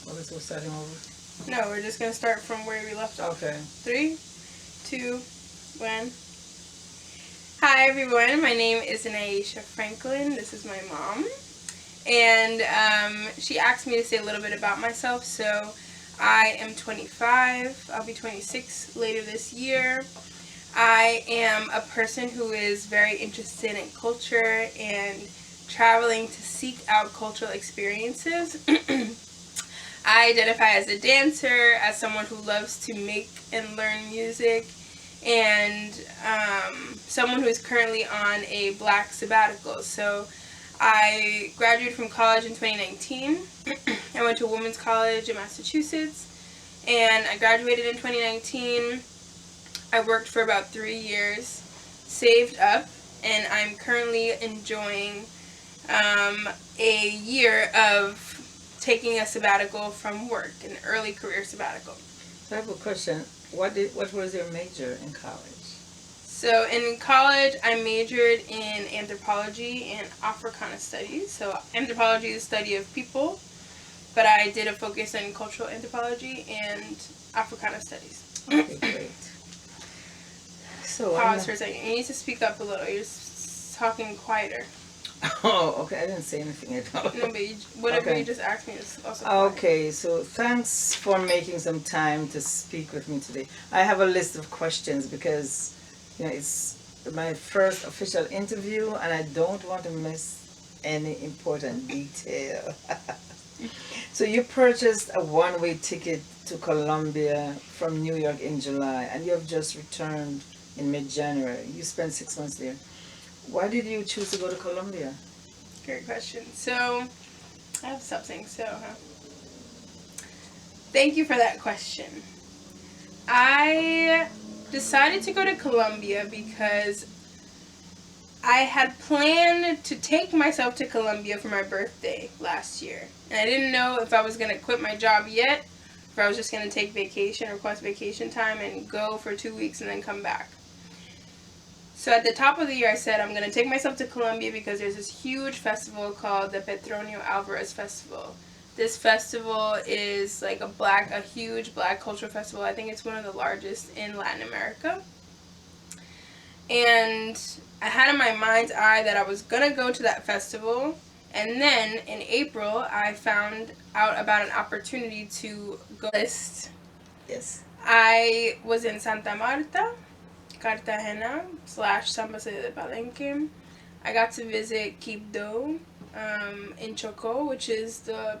Are we still starting over? No, we're just gonna start from where we left off. Okay. 3, 2, 1. Hi everyone, my name is Nyasha Franklin. This is my mom. And she asked me to say a little bit about myself. So I am 25. I'll be 26 later this year. I am a person who is very interested in culture and traveling to seek out cultural experiences. I identify as a dancer, as someone who loves to make and learn music, and someone who is currently on a black sabbatical. So I graduated from college in 2019. I went to a women's college in Massachusetts, and I graduated in 2019. I worked for about 3 years, saved up, and I'm currently enjoying a year of taking a sabbatical from work, an early career sabbatical. I have a question. What was your major in college? So in college, I majored in anthropology and Africana studies. So anthropology is the study of people, but I did a focus on cultural anthropology and Africana studies. Okay, great. So Pause for a second. You need to speak up a little. You're talking quieter. Oh, okay. I didn't say anything at all. No, but whatever Okay. you just asked me is also quiet. Okay, so thanks for making some time to speak with me today. I have a list of questions because, it's my first official interview and I don't want to miss any important detail. So you purchased a one-way ticket to Colombia from New York in July and you have just returned in mid-January. You spent 6 months there. Why did you choose to go to Colombia? Great question. So, I have to stop saying so, huh? Thank you for that question. I decided to go to Colombia because I had planned to take myself to Colombia for my birthday last year. And I didn't know if I was going to quit my job yet, if I was just going to take vacation, request vacation time, and go for 2 weeks and then come back. So at the top of the year, I said I'm going to take myself to Colombia because there's this huge festival called the Petronio Alvarez Festival. This festival is like a huge black cultural festival. I think it's one of the largest in Latin America. And I had in my mind's eye that I was going to go to that festival. And then in April, I found out about an opportunity to go list. Yes. I was in Santa Marta, Cartagena / San Jose de Palenque. I got to visit Quibdó in Chocó, which is the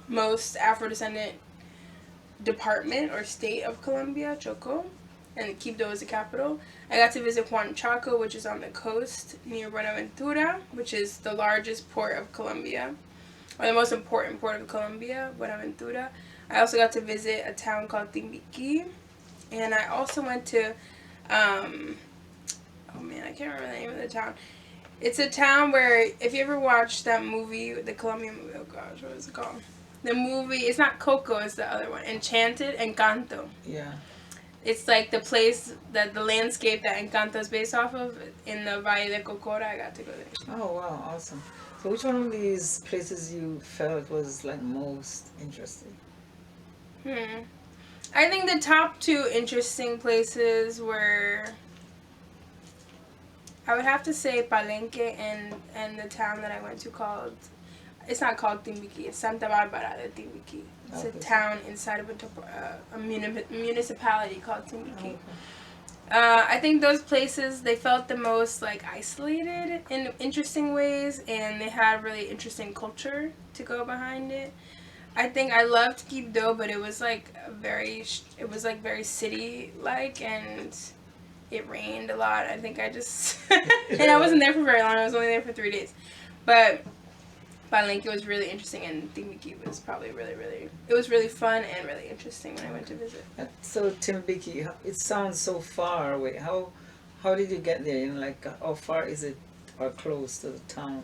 most Afro-descendant department or state of Colombia, Chocó, and Quibdó is the capital. I got to visit Huanchaco, which is on the coast near Buenaventura, which is the largest port of Colombia, or the most important port of Colombia, Buenaventura. I also got to visit a town called Timbuktu, and I also went to oh man, I can't remember the name of the town. It's a town where, if you ever watched that movie, the Colombian movie, oh gosh, what is it called? The movie, it's not Coco, it's the other one, Enchanted, Encanto. Yeah. It's like the place, that the landscape that Encanto is based off of, in the Valle de Cocora. I got to go there. Oh, wow, awesome. So which one of these places you felt was like most interesting? I think the top 2 interesting places were, I would have to say Palenque and the town that I went to called, it's not called Timbuktu, it's Santa Barbara de Timbuktu. It's a town inside of a municipality called Timbuktu. Okay. I think those places, they felt the most like isolated in interesting ways, and they had really interesting culture to go behind it. I think I loved Quibdó, but it was like very city-like, and it rained a lot. I think I just and I wasn't there for very long. I was only there for 3 days, but Palenque was really interesting, and Timbuktu was probably it was really fun and really interesting when I went to visit. So Timbuktu, it sounds so far away. How did you get there? Like how far is it or close to the town?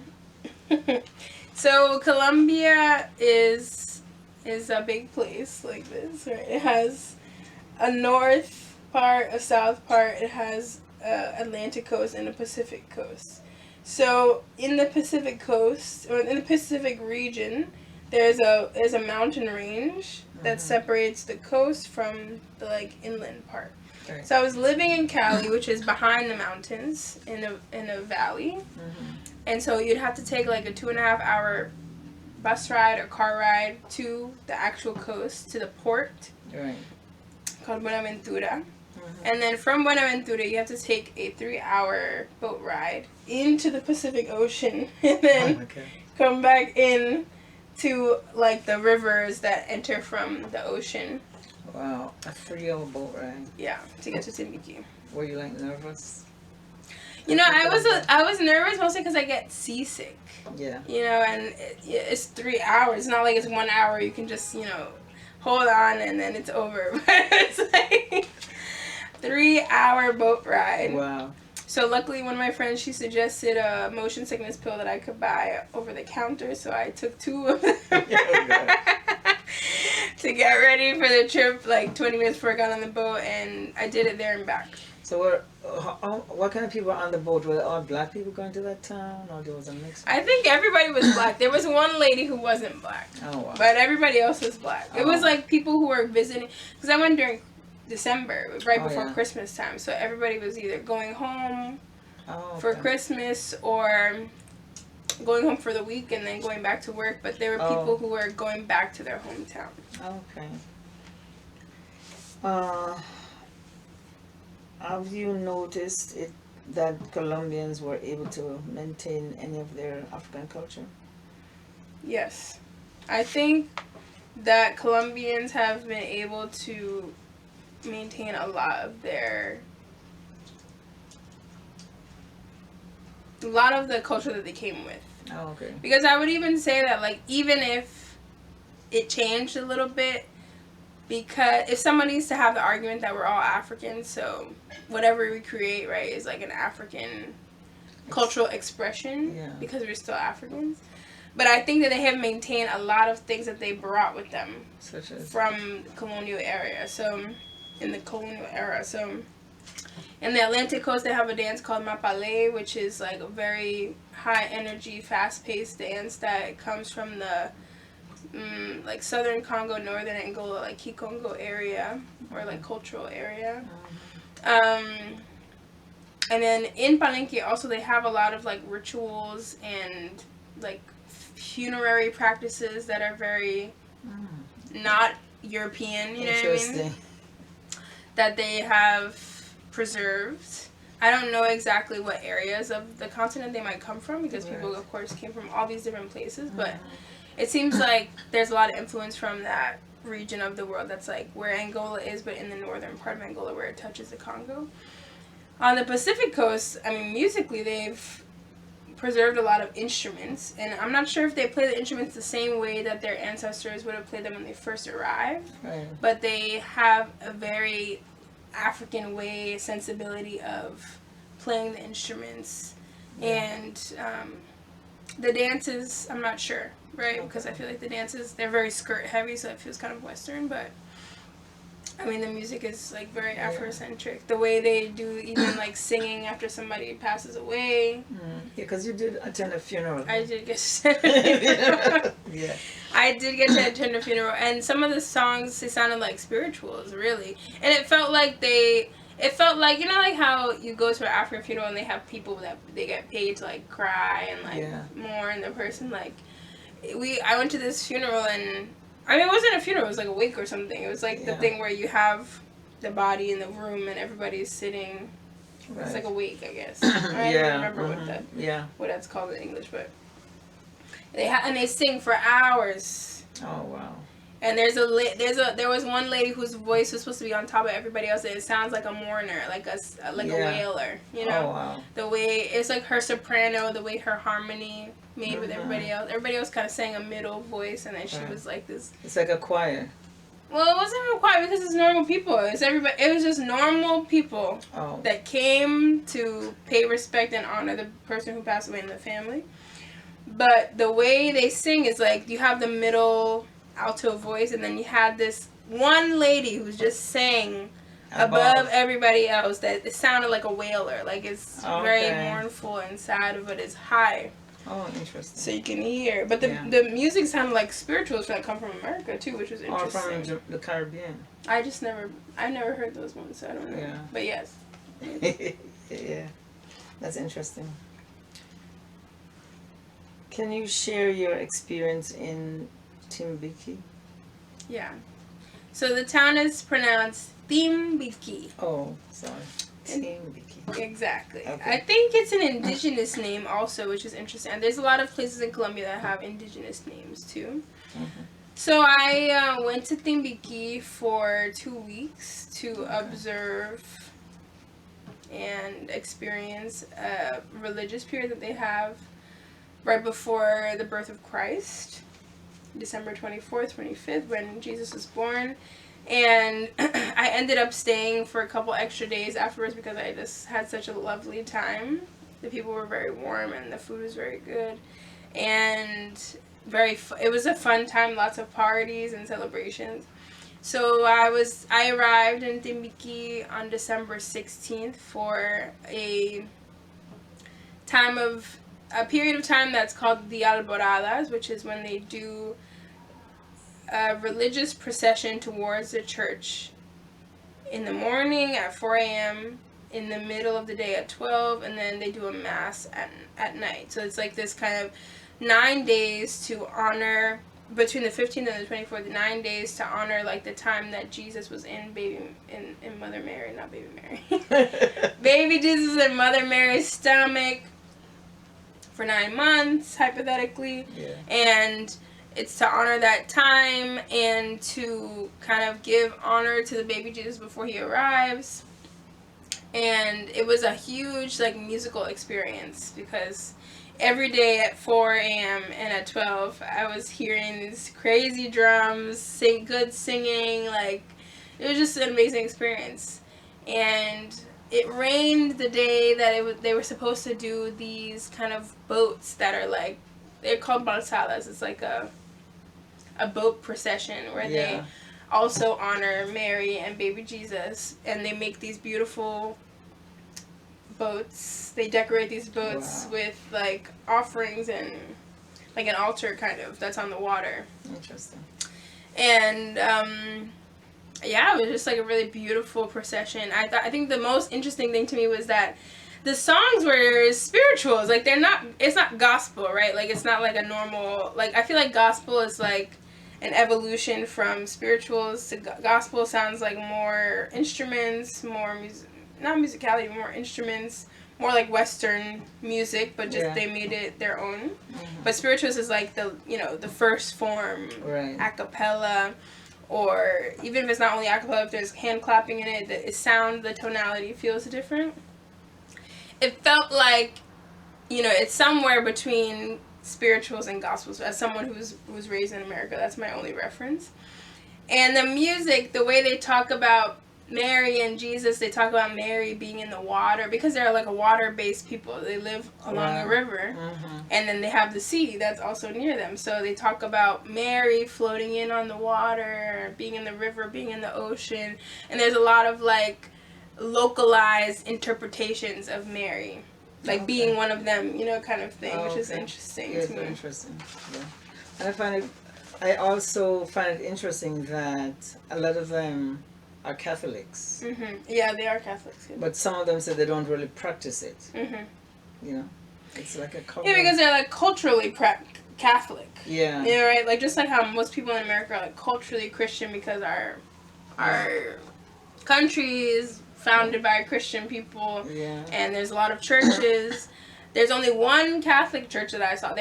So Colombia is a big place like this, right? It has a north part, a south part. It has Atlantic coast and a Pacific coast. So in the Pacific coast, or in the Pacific region, there's a mountain range that separates the coast from the like inland part. Right. So I was living in Cali, which is behind the mountains in a valley, and so you'd have to take like a 2.5 hour bus ride or car ride to the actual coast, to the port, Right. called Buenaventura. And then from Buenaventura, you have to take a 3-hour boat ride into the Pacific Ocean, and then come back in to like the rivers that enter from the ocean. Wow, a 3-hour boat ride. Yeah, to get to Timbuktu. Were you like nervous? You know, I was nervous mostly because I get seasick. Yeah. You know, and it's 3 hours. It's not like it's 1 hour. You can just, you know, hold on and then it's over. But it's like 3-hour boat ride. Wow. So luckily, one of my friends, she suggested a motion sickness pill that I could buy over the counter. So I took 2 of them to get ready for the trip, like 20 minutes before I got on the boat, and I did it there and back. So what kind of people were on the boat? Were all black people going to that town, or there was a mix? I think everybody was black. There was one lady who wasn't black. Oh, wow. But everybody else was black. It was like people who were visiting, because I went during December, right before Christmas time. So everybody was either going home for Christmas or going home for the week and then going back to work. But there were people who were going back to their hometown. Okay. Have you noticed that Colombians were able to maintain any of their African culture? Yes. I think that Colombians have been able to maintain a lot of the culture that they came with. Oh, okay. Because I would even say that, like, even if it changed a little bit, because if somebody needs to have the argument that we're all African, so whatever we create, right, is like an African cultural expression, because we're still Africans. But I think that they have maintained a lot of things that they brought with them from the colonial era. So, in the Atlantic coast, they have a dance called Mapale, which is like a very high energy, fast paced dance that comes from the like southern Congo, northern Angola, like Kikongo area, or like cultural area. And then in Palenque also they have a lot of like rituals and like funerary practices that are very not European, you know what I mean? That they have preserved. I don't know exactly what areas of the continent they might come from, because people of course came from all these different places, but it seems like there's a lot of influence from that region of the world that's like where Angola is, but in the northern part of Angola where it touches the Congo. On the Pacific coast, I mean, musically they've preserved a lot of instruments, and I'm not sure if they play the instruments the same way that their ancestors would have played them when they first arrived, but they have a very African way, sensibility of playing the instruments, and the dances, I'm not sure, right? Because I feel like the dances, they're very skirt heavy, so it feels kind of Western, but I mean, the music is like very Afrocentric. The way they do even like singing after somebody passes away. Yeah, because you did attend a funeral. I did get to attend a funeral. I did get to attend a funeral, and some of the songs, they sounded like spirituals, really. And it felt like you know, like how you go to an African funeral and they have people that they get paid to like cry and like mourn the person. Like I went to this funeral, and I mean, it wasn't a funeral, it was like a wake or something. It was like the thing where you have the body in the room and everybody's sitting. It's like a wake, I guess. I don't remember what that's called in English, but they sing for hours. Oh wow. And there was one lady whose voice was supposed to be on top of everybody else, and it sounds like a mourner, like a wailer, you know. Oh, wow. The way it's like her soprano, the way her harmony made with everybody else. Everybody else kind of sang a middle voice, and then she was like this. It's like a choir. Well, it wasn't even choir because it's normal people. It's everybody. It was just normal people that came to pay respect and honor the person who passed away in the family. But the way they sing is like you have the middle alto voice, and then you had this one lady who's just sang above everybody else that it sounded like a wailer, like it's very mournful and sad, but it's high. Oh, interesting. So you can hear. But the music sounded like spirituals that come from America, too, which was interesting. Or from the Caribbean. I never heard those ones, so I don't know. Yeah. But yes. Yeah. That's interesting. Can you share your experience in Timbuktu? Yeah. So the town is pronounced Timbuktu. Oh, sorry. Timbuktu. Exactly. Okay. I think it's an indigenous name also, which is interesting. And there's a lot of places in Colombia that have indigenous names too. Mm-hmm. So I went to Timbuktu for 2 weeks to observe and experience a religious period that they have right before the birth of Christ, December 24th, 25th, when Jesus was born. And I ended up staying for a couple extra days afterwards because I just had such a lovely time. The people were very warm and the food was very good. And it was a fun time, lots of parties and celebrations. So I arrived in Timbuktu on December 16th for a period of time that's called the Alboradas, which is when they do a religious procession towards the church in the morning at 4 a.m., in the middle of the day at 12, and then they do a mass at night. So it's like this kind of 9 days to honor, between the 15th and the 24th, 9 days to honor like the time that Jesus was in Mother Mary, not Baby Mary. Baby Jesus in Mother Mary's stomach for 9 months, hypothetically. Yeah. And it's to honor that time and to kind of give honor to the baby Jesus before he arrives. And it was a huge like musical experience because every day at 4 a.m. and at 12, I was hearing these crazy drums, good singing. Like, it was just an amazing experience. And it rained the day that they were supposed to do these kind of boats that are like, they're called balsadas. It's like a boat procession where they also honor Mary and baby Jesus, and they make these beautiful boats. They decorate these boats with like offerings and like an altar kind of that's on the water. Interesting. And it was just like a really beautiful procession. I think the most interesting thing to me was that the songs were spirituals. Like it's not gospel, right? Like it's not like a normal, like I feel like gospel is like an evolution from spirituals to gospel. Sounds like more instruments, more not musicality, more instruments, more like Western music, but just they made it their own. Mm-hmm. But spirituals is like the first form, a cappella, or even if it's not only a cappella, if there's hand clapping in it, the tonality feels different. It felt like, it's somewhere between spirituals and gospels. As someone who was raised in America, that's my only reference. And the music, the way they talk about Mary and Jesus, they talk about Mary being in the water because they're like a water-based people. They live along a river, and then they have the sea that's also near them. So they talk about Mary floating in on the water, being in the river, being in the ocean, and there's a lot of like localized interpretations of Mary, like being one of them, kind of thing, which is interesting to me. Very interesting. Yeah, and I also find it interesting that a lot of them are Catholics. Mm-hmm. Yeah, they are Catholics. Yeah. But some of them say they don't really practice it. Mm-hmm. It's like a culture. Yeah, because they're like culturally Catholic. Yeah. Yeah, right. Like just like how most people in America are like culturally Christian because our country is founded by Christian people. Yeah. And there's a lot of churches. There's only one Catholic church that I saw.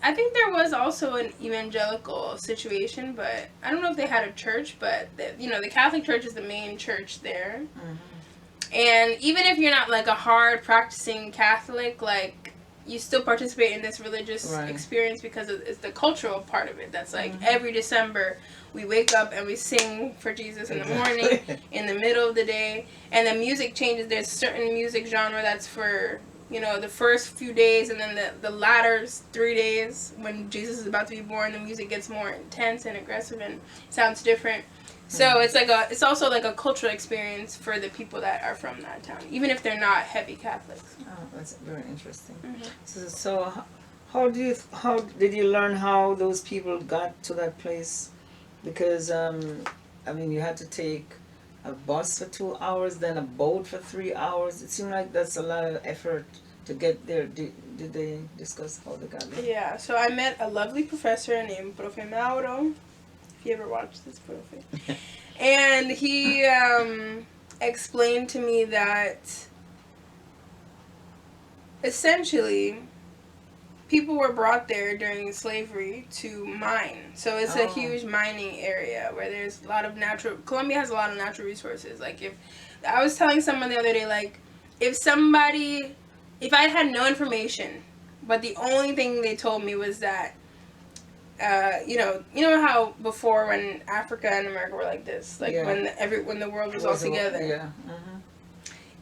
I think there was also an evangelical situation, but I don't know if they had a church, but the Catholic Church is the main church there. Mm-hmm. And even if you're not like a hard practicing Catholic, like you still participate in this religious experience because it's the cultural part of it. That's like every December we wake up and we sing for Jesus in the morning, in the middle of the day, and the music changes. There's certain music genre that's for the first few days, and then the latter 3 days when Jesus is about to be born, the music gets more intense and aggressive and sounds different. So it's also like a cultural experience for the people that are from that town, even if they're not heavy Catholics. Oh, that's very interesting. Mm-hmm. So how did you learn how those people got to that place? Because I mean, you had to take a bus for 2 hours, then a boat for 3 hours. It seemed like that's a lot of effort to get there. Did they discuss how they got there? Yeah, so I met a lovely professor named Profe Mauro, if you ever watched this, Profe. And he explained to me that essentially people were brought there during slavery to mine. So it's a huge mining area where there's a lot of Colombia has a lot of natural resources. Like, if I was telling someone the other day, like, if I had no information, but the only thing they told me was that, you know how before when Africa and America were like this, like when the world was all together. Yeah.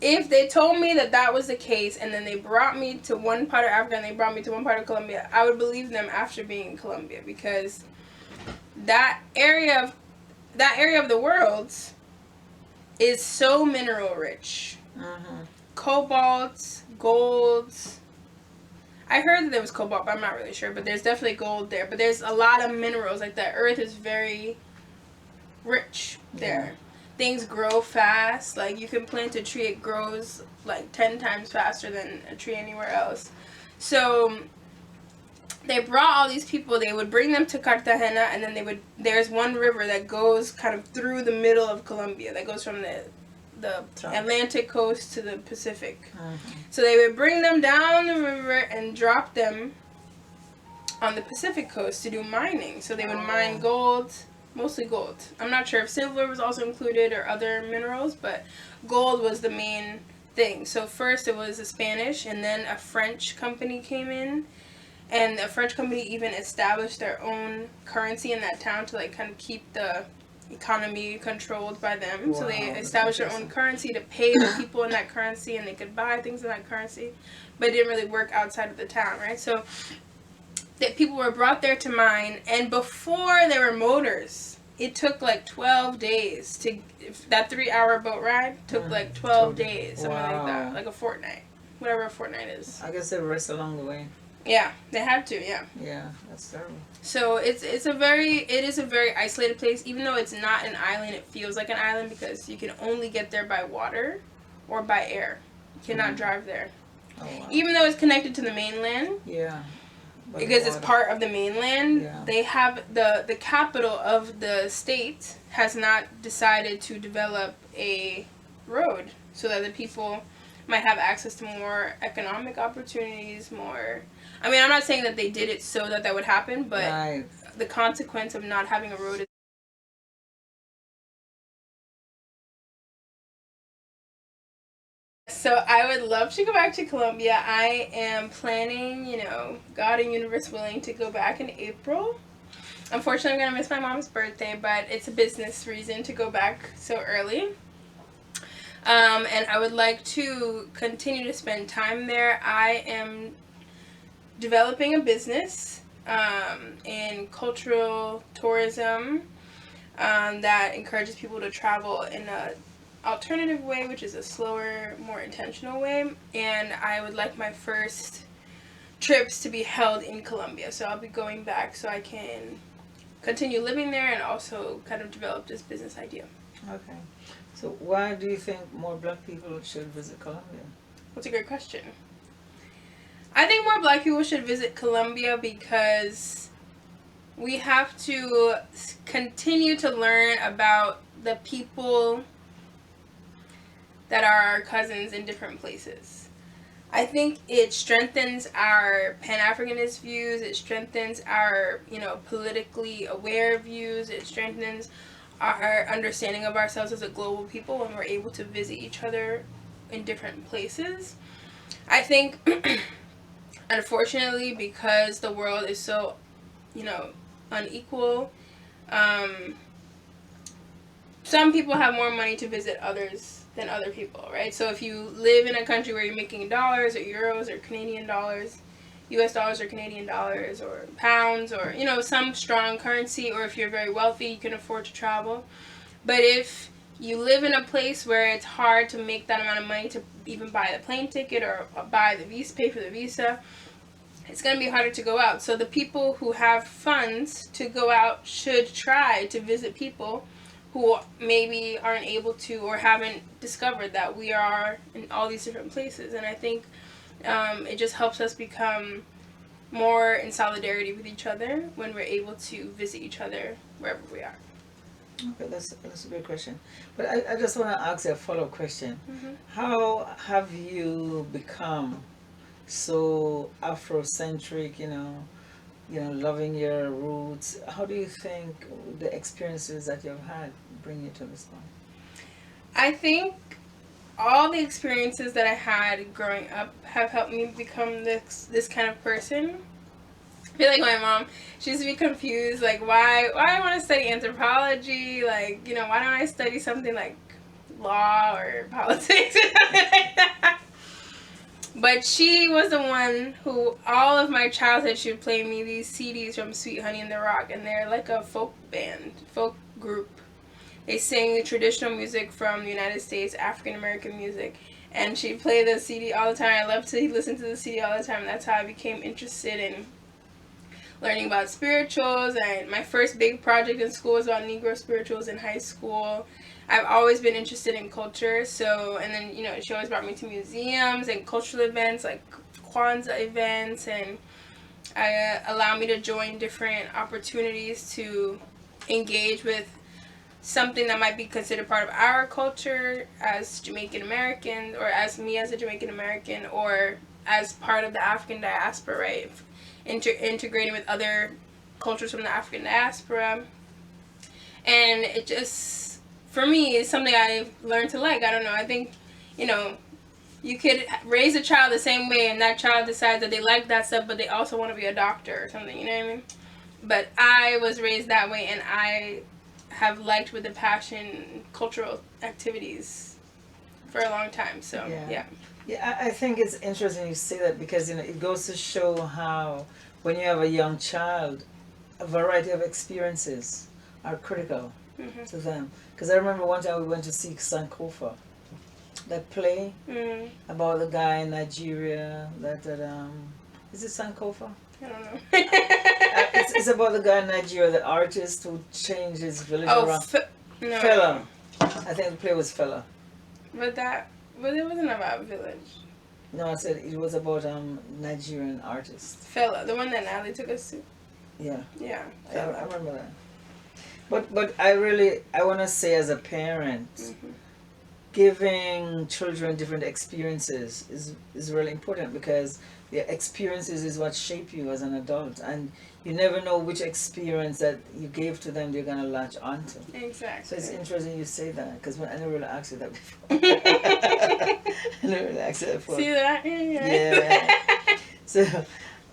If they told me that was the case, and then they brought me to one part of Africa and they brought me to one part of Colombia, I would believe them after being in Colombia, because that area of the world is so mineral rich. Cobalt, gold. I heard that there was cobalt, but I'm not really sure. But there's definitely gold there. But there's a lot of minerals. Like, the earth is very rich there. Yeah. Things grow fast. Like, you can plant a tree, it grows like 10 times faster than a tree anywhere else. So they brought all these people. They would bring them to Cartagena, and then there's one river that goes kind of through the middle of Colombia, that goes from the Atlantic coast to the Pacific. So they would bring them down the river and drop them on the Pacific coast to do mining. So they would mine gold, mostly gold. I'm not sure if silver was also included or other minerals, but gold was the main thing. So first it was the Spanish, and then a French company came in, and the French company even established their own currency in that town to, like, kind of keep the economy controlled by them. Wow, so they established their own currency to pay the people in that currency, and they could buy things in that currency, but it didn't really work outside of the town, right? So that people were brought there to mine, and before there were motors, it took like 12 days to, that 3-hour boat ride took like 12 days, something like that, like a fortnight, whatever a fortnight is. I guess they rest along the way. Yeah, they had to, yeah. Yeah, that's terrible. So it is a very isolated place. Even though it's not an island, it feels like an island, because you can only get there by water or by air. You cannot drive there. Oh, wow. Even though it's connected to the mainland. Yeah. Because it's part of the mainland, they have the capital of the state has not decided to develop a road so that the people might have access to more economic opportunities, more. I mean, I'm not saying that they did it so that would happen, but the consequence of not having a road is. So I would love to go back to Colombia. I am planning, God and universe willing, to go back in April. Unfortunately, I'm going to miss my mom's birthday, but it's a business reason to go back so early. And I would like to continue to spend time there. I am developing a business in cultural tourism that encourages people to travel in a alternative way, which is a slower, more intentional way. And I would like my first trips to be held in Colombia. So I'll be going back so I can continue living there and also kind of develop this business idea. Okay. So why do you think more black people should visit Colombia? That's a great question. I think more black people should visit Colombia because we have to continue to learn about the people that are our cousins in different places. I think it strengthens our Pan-Africanist views. It strengthens our, politically aware views. It strengthens our understanding of ourselves as a global people when we're able to visit each other in different places. I think, unfortunately, because the world is so, unequal, some people have more money to visit others than other people, right? So if you live in a country where you're making dollars or euros or Canadian dollars, US dollars or Canadian dollars or pounds or, some strong currency, or if you're very wealthy, you can afford to travel. But if you live in a place where it's hard to make that amount of money to even buy the plane ticket or buy the visa, pay for the visa, it's going to be harder to go out. So the people who have funds to go out should try to visit people who maybe aren't able to or haven't discovered that we are in all these different places. And I think it just helps us become more in solidarity with each other when we're able to visit each other wherever we are. Okay, that's a good question. But I just want to ask you a follow-up question. Mm-hmm. How have you become so Afrocentric, loving your roots? How do you think the experiences that you've had bring you to this point? I think all the experiences that I had growing up have helped me become this kind of person. I feel like my mom, she used to be confused, like, why I want to study anthropology, like, why don't I study something like law or politics or something like that. But she was the one who, all of my childhood, she would play me these CDs from Sweet Honey and the Rock, and they're like a folk group. They sing traditional music from the United States, African American music, and she'd play the CD all the time. I loved to listen to the CD all the time. That's how I became interested in learning about spirituals, and my first big project in school was about Negro spirituals in high school. I've always been interested in culture, and then, she always brought me to museums and cultural events like Kwanzaa events, and allowed me to join different opportunities to engage with something that might be considered part of our culture as Jamaican Americans, or as me as a Jamaican American, or as part of the African diaspora, right? Integrating with other cultures from the African diaspora. And it just, for me, is something I learned to like. I don't know. I think, you could raise a child the same way, and that child decides that they like that stuff, but they also want to be a doctor or something, you know what I mean? But I was raised that way, and I have liked with a passion cultural activities for a long time. So, yeah. Yeah, I think it's interesting you say that because, it goes to show how when you have a young child, a variety of experiences are critical to them. Because I remember one time we went to see Sankofa, that play about the guy in Nigeria that is it Sankofa? I don't know. It's about the guy in Nigeria, the artist who changed his village around. No. Fella. I think the play was Fella. But it wasn't about a village. No, I said it was about Nigerian artist. Fella, the one that Natalie took us to. Yeah. Yeah. I remember that. But I want to say as a parent, giving children different experiences is really important, because the experiences is what shape you as an adult, and you never know which experience that you gave to them they're going to latch onto. Exactly. So it's interesting you say that, because I never really asked you that before. I never really asked you that before. See that? Yeah. So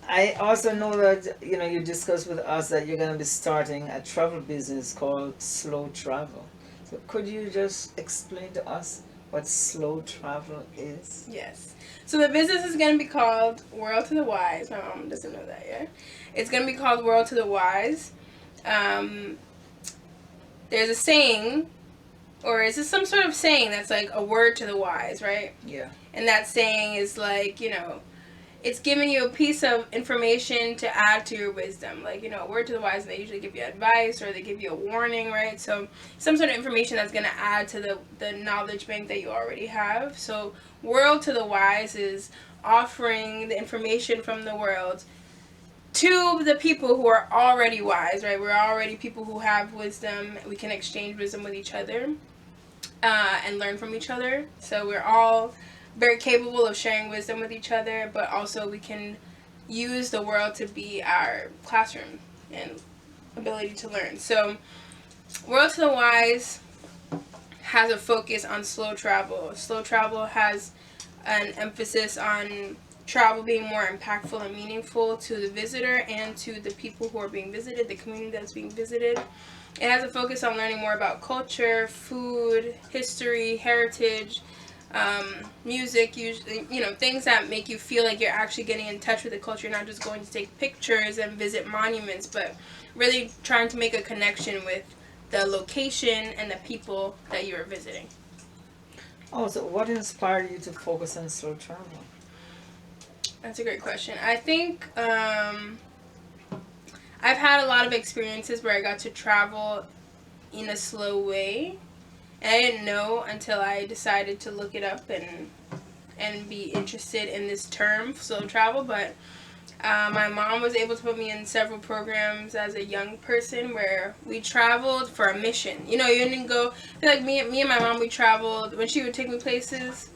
I also know that, you discussed with us that you're going to be starting a travel business called Slow Travel. So could you just explain to us what slow travel is? Yes. So the business is going to be called World to the Wise. My mom doesn't know that yet. It's going to be called World to the Wise. There's a saying, or is this some sort of saying that's like a word to the wise, right? Yeah. And that saying is like, it's giving you a piece of information to add to your wisdom. Like, a word to the wise, they usually give you advice or they give you a warning, right? So some sort of information that's going to add to the knowledge bank that you already have. So World to the Wise is offering the information from the world to the people who are already wise, right? We're already people who have wisdom. We can exchange wisdom with each other and learn from each other. So we're all very capable of sharing wisdom with each other, but also we can use the world to be our classroom and ability to learn. So World to the Wise has a focus on slow travel. Slow travel has an emphasis on travel being more impactful and meaningful to the visitor and to the people who are being visited, the community that's being visited. It has a focus on learning more about culture, food, history, heritage, music, usually, things that make you feel like you're actually getting in touch with the culture, not just going to take pictures and visit monuments, but really trying to make a connection with the location and the people that you're visiting. Oh, so what inspired you to focus on slow travel? That's a great question. I think I've had a lot of experiences where I got to travel in a slow way. And I didn't know until I decided to look it up and be interested in this term, slow travel. But my mom was able to put me in several programs as a young person where we traveled for a mission. You know, you didn't go. I feel like me and my mom, we traveled when she would take me places.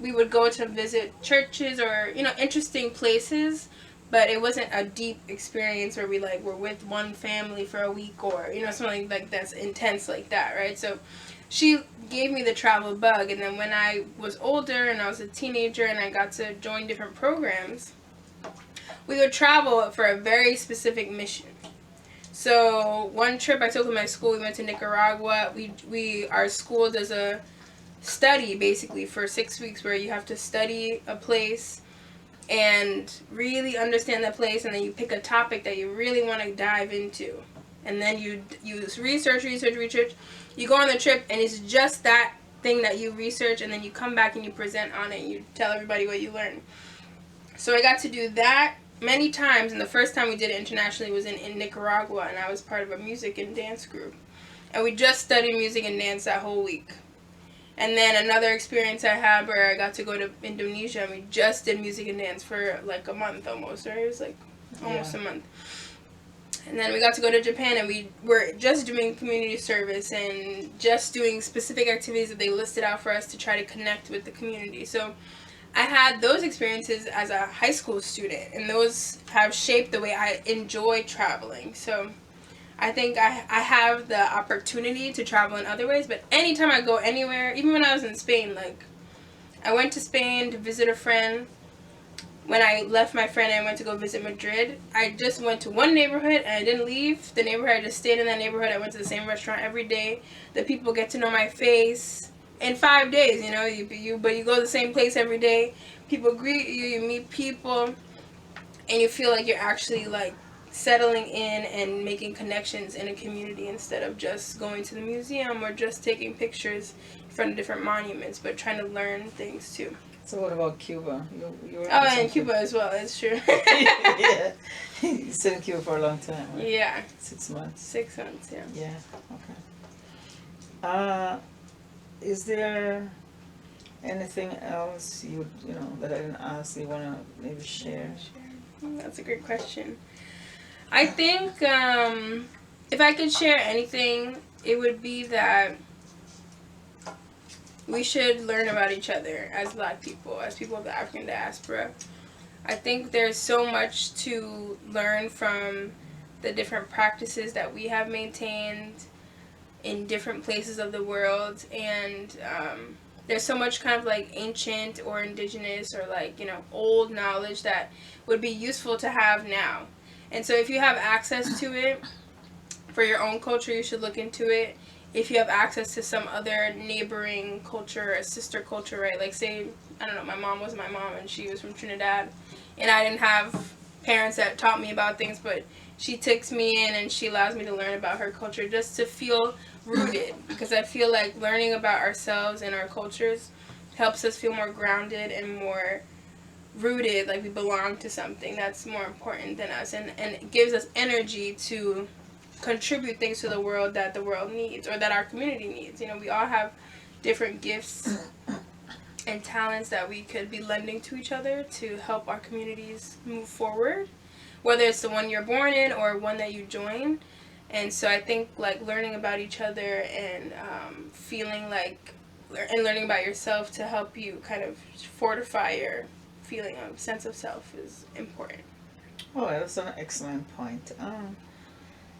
We would go to visit churches or interesting places, but it wasn't a deep experience where we like were with one family for a week or something like that's intense like that, right? So she gave me the travel bug, and then when I was older and I was a teenager and I got to join different programs, we would travel for a very specific mission. So one trip I took with my school, we went to Nicaragua. Our school does a study basically for 6 weeks where you have to study a place and really understand that place, and then you pick a topic that you really want to dive into, and then you research. You go on the trip and it's just that thing that you research, and then you come back and you present on it and you tell everybody what you learned. So I got to do that many times, and the first time we did it internationally was in Nicaragua, and I was part of a music and dance group, and we just studied music and dance that whole week. And then another experience I had where I got to go to Indonesia, and we just did music and dance for like a month almost, right? It was like almost a month. And then we got to go to Japan, and we were just doing community service and just doing specific activities that they listed out for us to try to connect with the community. So I had those experiences as a high school student, and those have shaped the way I enjoy traveling. So I think I have the opportunity to travel in other ways, but anytime I go anywhere, even when I was in Spain, like I went to Spain to visit a friend. When I left my friend and I went to go visit Madrid, I just went to one neighborhood and I didn't leave the neighborhood. I just stayed in that neighborhood. I went to the same restaurant every day. The people get to know my face in 5 days. But you go to the same place every day. People greet you. You meet people, and you feel like you're actually like settling in and making connections in a community instead of just going to the museum or just taking pictures in front of different monuments, but trying to learn things too. So what about Cuba? You were and Cuba as well, it's true. Yeah. You stayed in Cuba for a long time, right? Yeah. 6 months. 6 months, yeah. Yeah, okay. Is there anything else that I didn't ask you want to maybe share? That's a great question. I think if I could share anything, it would be that we should learn about each other as Black people, as people of the African diaspora. I think there's so much to learn from the different practices that we have maintained in different places of the world, and there's so much kind of like ancient or indigenous or like old knowledge that would be useful to have now. And so if you have access to it for your own culture, you should look into it. If you have access to some other neighboring culture, a sister culture, right? Like say, I don't know, my mom was my mom and she was from Trinidad, and I didn't have parents that taught me about things, but she takes me in and she allows me to learn about her culture just to feel rooted, because I feel like learning about ourselves and our cultures helps us feel more grounded and more rooted, like we belong to something that's more important than us, and it gives us energy to contribute things to the world that the world needs or that our community needs. We all have different gifts and talents that we could be lending to each other to help our communities move forward, whether it's the one you're born in or one that you join. And so I think like learning about each other and feeling like and learning about yourself to help you kind of fortify your feeling of sense of self is important. Oh, that's an excellent point.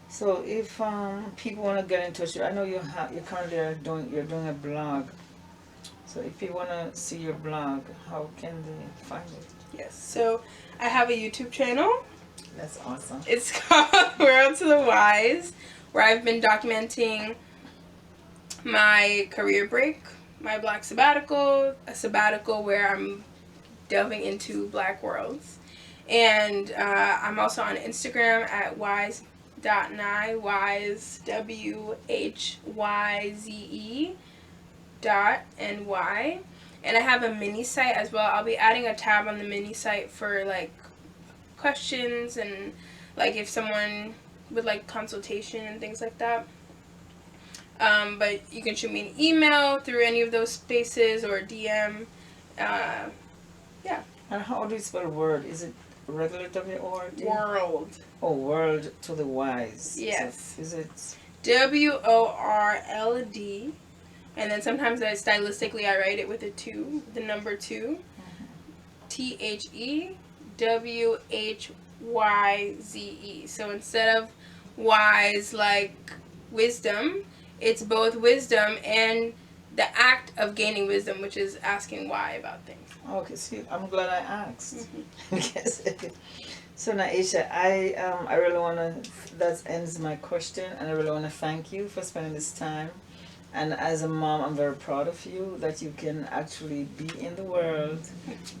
So if people want to get in touch, I know you currently doing a blog. So if people want to see your blog, how can they find it? Yes. So I have a YouTube channel. That's awesome. It's called World to the Wise, where I've been documenting my career break, my Black sabbatical, a sabbatical where I'm delving into Black worlds. And I'm also on Instagram at whyze.nye, whyze, WHYZE .ny. And I have a mini site as well. I'll be adding a tab on the mini site for like questions and like if someone would like consultation and things like that. But you can shoot me an email through any of those spaces or DM. Yeah. And how do you spell word? Is it regular W-O-R-D? World. Oh, world to the Y's. Yes. So is it? WORLD. And then sometimes stylistically I write it with a 2, the number 2. THEWHYZE. So instead of wise like wisdom, it's both wisdom and the act of gaining wisdom, which is asking why about things. Okay, see, I'm glad I asked. Yes. So Nyasha, I really wanna. That ends my question, and I really wanna thank you for spending this time. And as a mom, I'm very proud of you that you can actually be in the world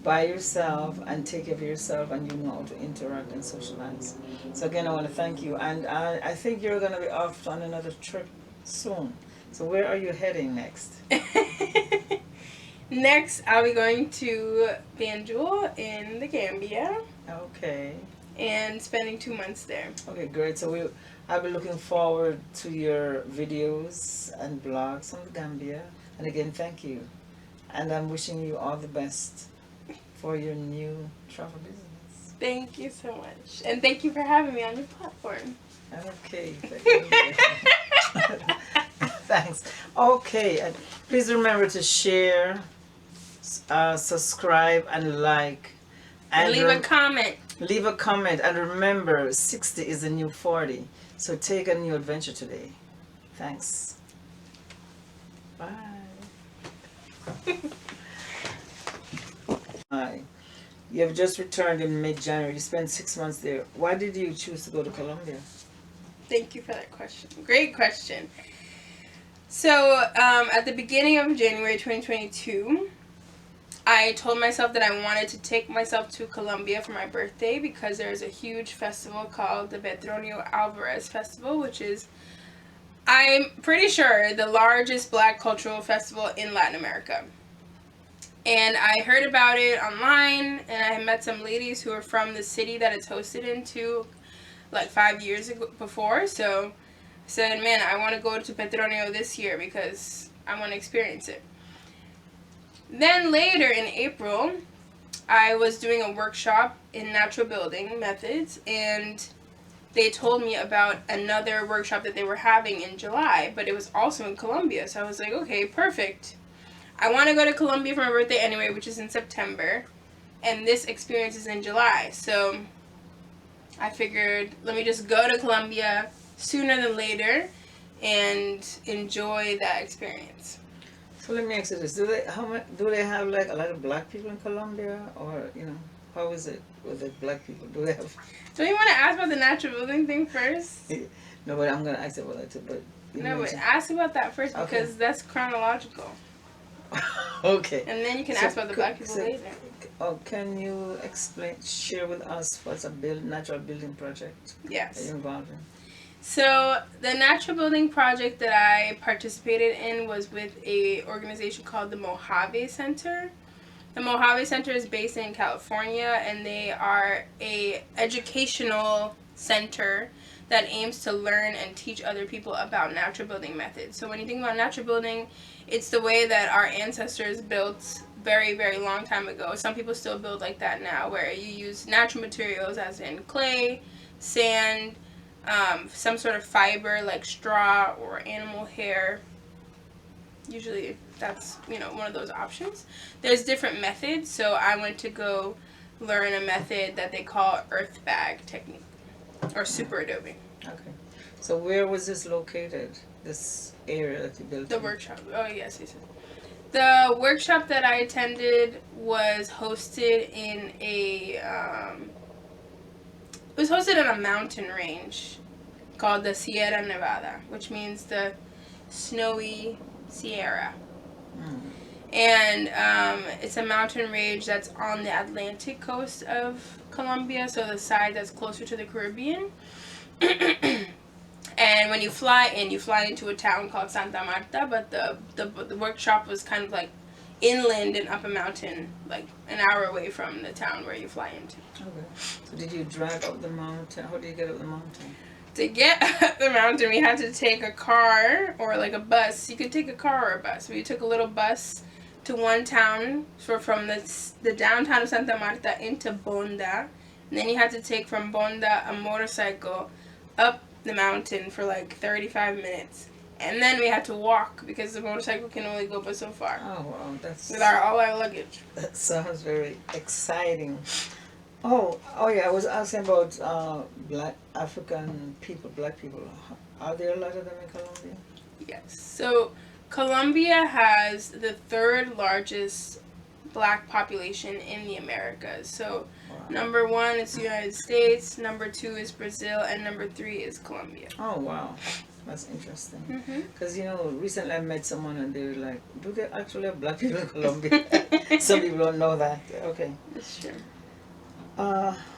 by yourself and take care of yourself, and you know how to interact and socialize. So again, I want to thank you, and I think you're going to be off on another trip soon. So where are you heading next? Next, I'll be going to Banjul in the Gambia. Okay. And spending 2 months there. Okay, great. So I'll be looking forward to your videos and blogs on the Gambia. And again, thank you. And I'm wishing you all the best for your new travel business. Thank you so much. And thank you for having me on your platform. Okay. Thank you. Thanks. Okay. And please remember to share, subscribe, and like. And leave a comment. Leave a comment. And remember, 60 is the new 40. So take a new adventure today. Thanks. Bye. Hi. You have just returned in mid-January. You spent 6 months there. Why did you choose to go to Colombia? Thank you for that question. Great question. So, at the beginning of January 2022, I told myself that I wanted to take myself to Colombia for my birthday because there's a huge festival called the Petronio Alvarez Festival, which is, I'm pretty sure, the largest black cultural festival in Latin America. And I heard about it online, and I had met some ladies who are from the city that it's hosted into like 5 years ago before. So I said, man, I want to go to Petronio this year because I want to experience it. Then later in April, I was doing a workshop in natural building methods, and they told me about another workshop that they were having in July, but it was also in Colombia. So I was like, okay, perfect. I want to go to Colombia for my birthday anyway, which is in September, and this experience is in July. So I figured, let me just go to Colombia sooner than later and enjoy that experience. So let me ask you this: do they have like a lot of black people in Colombia, or how is it with the black people? Do they have? So you want to ask about the natural building thing first? No, but I'm gonna ask about that too. But but ask about that first because that's chronological. Okay. And then you can ask about the black people later. Oh, can you share with us what's a natural building project? Yes. That you're involved in? So the natural building project that I participated in was with a organization called the Mojave Center. The Mojave Center is based in California, and they are a educational center that aims to learn and teach other people about natural building methods. So when you think about natural building, it's the way that our ancestors built very, very long time ago. Some people still build like that now, where you use natural materials as in clay, sand, some sort of fiber like straw or animal hair. Usually that's, one of those options. There's different methods, so I went to go learn a method that they call earth bag technique or super adobe. Okay. So where was this located, this area that you built? The workshop. Oh, yes. The workshop that I attended was hosted in it was hosted on a mountain range called the Sierra Nevada, which means the snowy Sierra. And it's a mountain range that's on the Atlantic coast of Colombia, so the side that's closer to the Caribbean. And when you fly into a town called Santa Marta, but the workshop was kind of like inland and up a mountain, like an hour away from the town where you fly into. Okay. So did you drive up the mountain? How did you get up the mountain? To get up the mountain, we had to take a car or like a bus. You could take a car or a bus. We took a little bus to one town, so from the downtown of Santa Marta into Bonda. And then you had to take from Bonda a motorcycle up the mountain for like 35 minutes. And then we had to walk because the motorcycle can only go but so far. Oh, wow, that's... With all our luggage. That sounds very exciting. Oh, yeah, I was asking about black African people, black people. Are there a lot of them in Colombia? Yes. So Colombia has the third largest black population in the Americas. So Wow. number 1 is the United States, number 2 is Brazil, and number 3 is Colombia. Oh, wow. That's interesting. Mm-hmm. Because, recently I met someone and they were like, do they actually have black people in Colombia? Some people don't know that. Okay. That's true.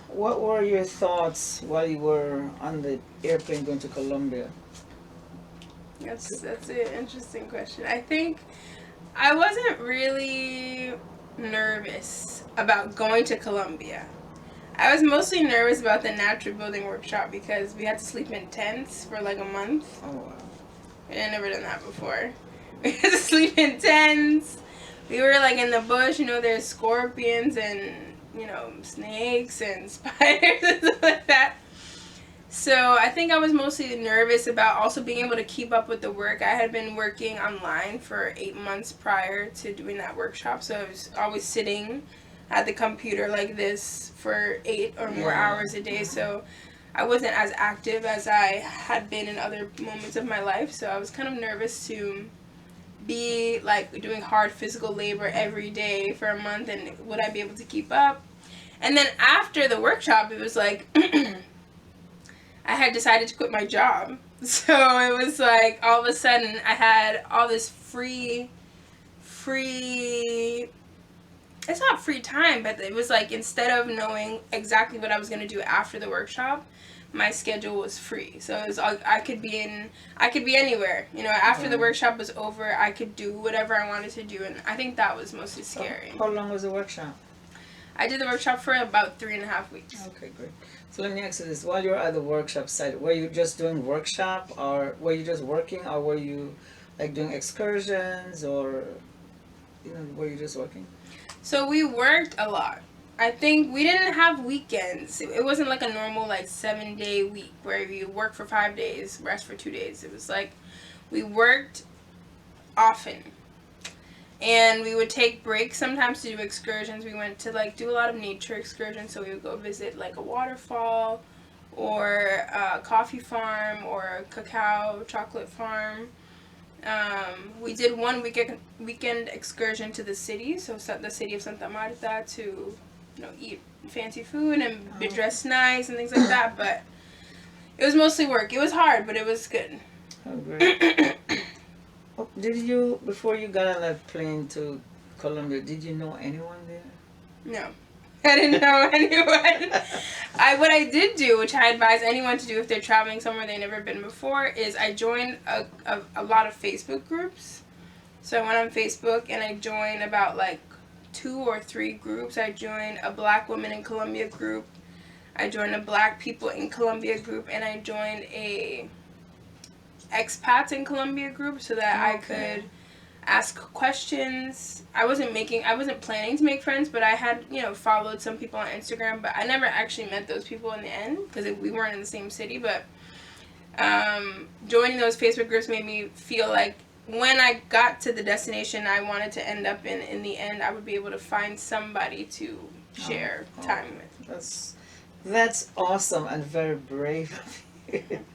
What were your thoughts while you were on the airplane going to Colombia? That's an interesting question. I think I wasn't really nervous about going to Colombia. I was mostly nervous about the natural building workshop because we had to sleep in tents for like a month. Oh, wow. I had never done that before. We had to sleep in tents. We were like in the bush, there's scorpions and, snakes and spiders and stuff like that. So I think I was mostly nervous about also being able to keep up with the work. I had been working online for 8 months prior to doing that workshop, so I was always sitting at the computer like this for 8 or more hours a day, so I wasn't as active as I had been in other moments of my life, so I was kind of nervous to be like doing hard physical labor every day for a month, and would I be able to keep up? And then after the workshop, it was like I had decided to quit my job. So it was like all of a sudden I had all this free, it's not free time, but it was like instead of knowing exactly what I was going to do after the workshop, my schedule was free. So it was I could be anywhere. After the workshop was over, I could do whatever I wanted to do, and I think that was mostly scary. How long was the workshop? I did the workshop for about 3.5 weeks. Okay, great. So let me ask you this. While you were at the workshop site, were you just doing workshop, or were you just working, or were you like doing excursions, or were you just working? So we worked a lot. I think we didn't have weekends. It wasn't like a normal 7-day week where you work for 5 days, rest for 2 days. It was like we worked often. And we would take breaks sometimes to do excursions. We went to do a lot of nature excursions. So we would go visit a waterfall or a coffee farm or a cacao chocolate farm. We did one weekend excursion to the city. So the city of Santa Marta to eat fancy food and be dressed nice and things like that. But it was mostly work. It was hard, but it was good. Oh, great. Did you, before you got on that plane to Colombia, did you know anyone there? No. I didn't know anyone. What I did do, which I advise anyone to do if they're traveling somewhere they've never been before, is I joined a lot of Facebook groups. So I went on Facebook and I joined about 2 or 3 groups. I joined a Black Women in Colombia group. I joined a Black People in Colombia group, and I joined a expats in Colombia group so that I could ask questions. I wasn't planning to make friends, but I had, followed some people on Instagram, but I never actually met those people in the end because we weren't in the same city. But joining those Facebook groups made me feel like when I got to the destination I wanted to end up in the end, I would be able to find somebody to share time with. That's awesome and very brave of you.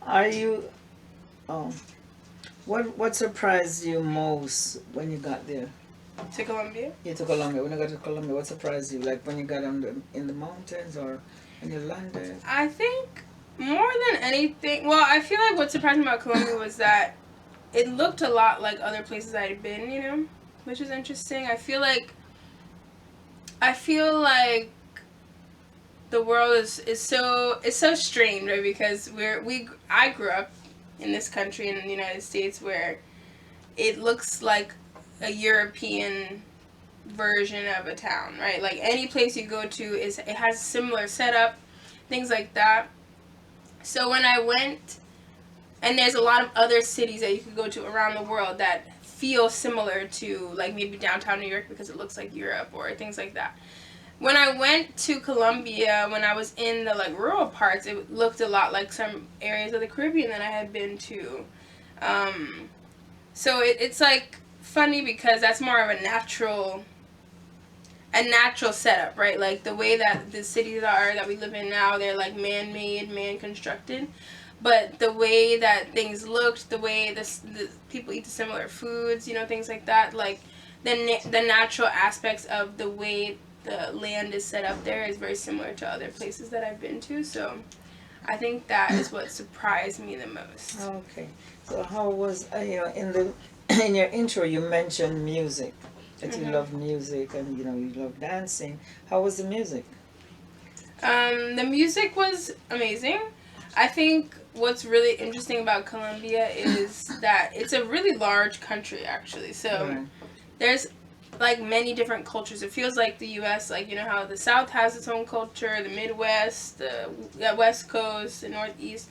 Are you... What surprised you most when you got there? To Colombia? Yeah, to Colombia. When you got to Colombia, what surprised you? Like when you got in the mountains or when you landed? I think more than anything, I feel like what surprised me about Colombia was that it looked a lot like other places I had been, which was interesting. I feel like the world is so strange, right? Because I grew up in this country in the United States where it looks like a European version of a town, right? Like any place you go to it has a similar setup, things like that. So when I went, and there's a lot of other cities that you could go to around the world that feel similar to like maybe downtown New York because it looks like Europe or things like that. When I went to Colombia, when I was in the like rural parts, it looked a lot like some areas of the Caribbean that I had been to. So it's like funny because that's more of a natural setup, right? Like the way that the cities are that we live in now, they're like man-made, man-constructed. But the way that things looked, the way the people eat the similar foods, things like that, like the natural aspects of the way the land is set up there is very similar to other places that I've been to. So I think that is what surprised me the most. Okay. So how was in your intro you mentioned music, that you love music and you love dancing. How was the music? The music was amazing. I think what's really interesting about Colombia is that it's a really large country, actually. So there's like many different cultures. It feels like the U.S., like how the South has its own culture, the Midwest, the West Coast, the Northeast.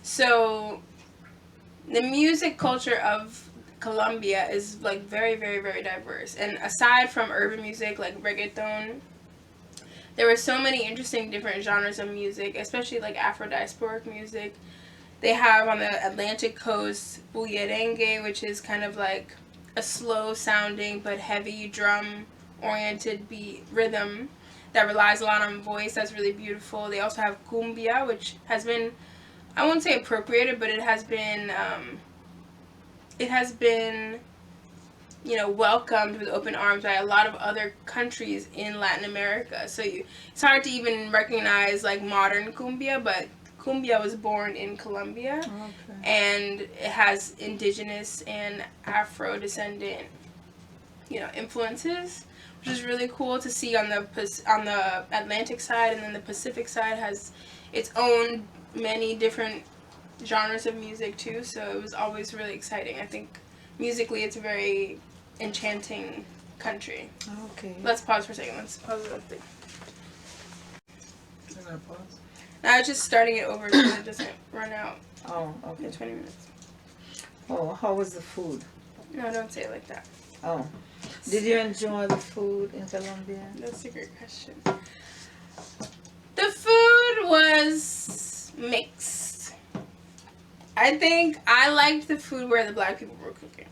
So the music culture of Colombia is like very, very, very diverse. And aside from urban music like reggaeton, there were so many interesting different genres of music, especially like Afro Diasporic music. They have on the Atlantic coast bullerengue, which is kind of like a slow sounding but heavy drum oriented beat rhythm that relies a lot on voice. That's really beautiful. They also have cumbia, which has been, I won't say appropriated, but it has been welcomed with open arms by a lot of other countries in Latin America. So it's hard to even recognize like modern cumbia, but cumbia was born in Colombia, and it has indigenous and Afro descendant, influences, which is really cool to see on the Atlantic side, and then the Pacific side has its own many different genres of music too. So it was always really exciting. I think musically it's a very enchanting country. Okay. Let's pause for a second. Let's pause the thing. I'm gonna pause. I was just starting it over so it doesn't run out. Oh, okay. In 20 minutes. Oh, how was the food? No, don't say it like that. Oh. Did you enjoy the food in Colombia? That's a great question. The food was mixed. I think I liked the food where the black people were cooking.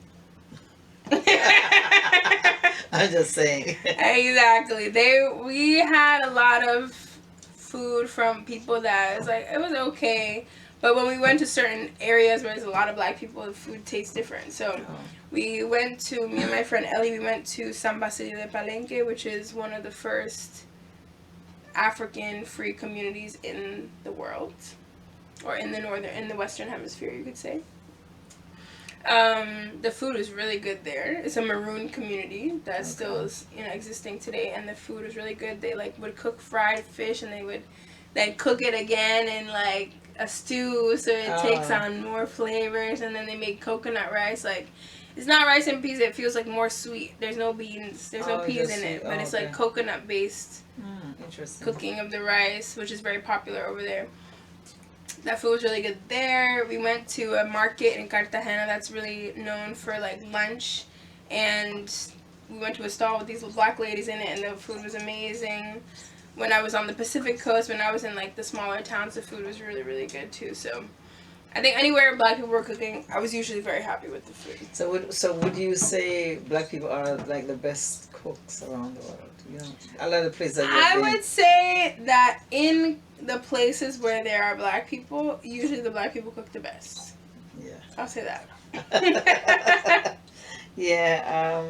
I'm just saying. Exactly. We had a lot of food from people that it was okay, but when we went to certain areas where there's a lot of black people, the food tastes different. So me and my friend Ellie, we went to San Basilio de Palenque, which is one of the first African free communities in the world, or in the Western Hemisphere, you could say. The food was really good there. It's a maroon community that still is existing today, and the food was really good. They would cook fried fish, and they would then cook it again in a stew, so it takes on more flavors. And then they make coconut rice. It's not rice and peas. It feels more sweet. There's no beans. There's no peas in it, but it's coconut based cooking of the rice, which is very popular over there. That food was really good there. We went to a market in Cartagena that's really known for lunch, and we went to a stall with these black ladies in it, and the food was amazing. When I was on the Pacific coast, when I was in the smaller towns, the food was really, really good too. So I think anywhere black people were cooking, I was usually very happy with the food. So would you say black people are the best cooks around the world? A lot of places. I would say that in the places where there are black people, usually the black people cook the best. Yeah. I'll say that. Yeah.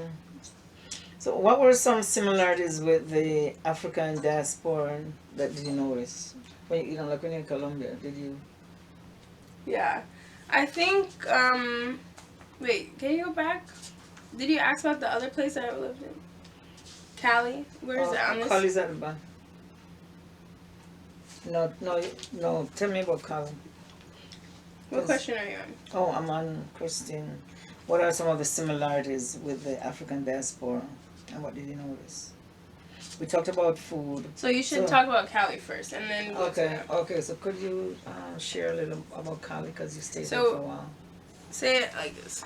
So what were some similarities with the African diaspora that you notice when when you're in Colombia? Did you? Yeah, I think. Wait, can you go back? Did you ask about the other place that I lived in? Cali? Where is it on this? Cali's at the back. No. Tell me about Cali. What question are you on? Oh, I'm on Christine. What are some of the similarities with the African diaspora, and what did you notice? We talked about food. So you should talk about Cali first, and then go to that. Okay. So could you share a little about Cali because you stayed there So- for a while? Say it like this.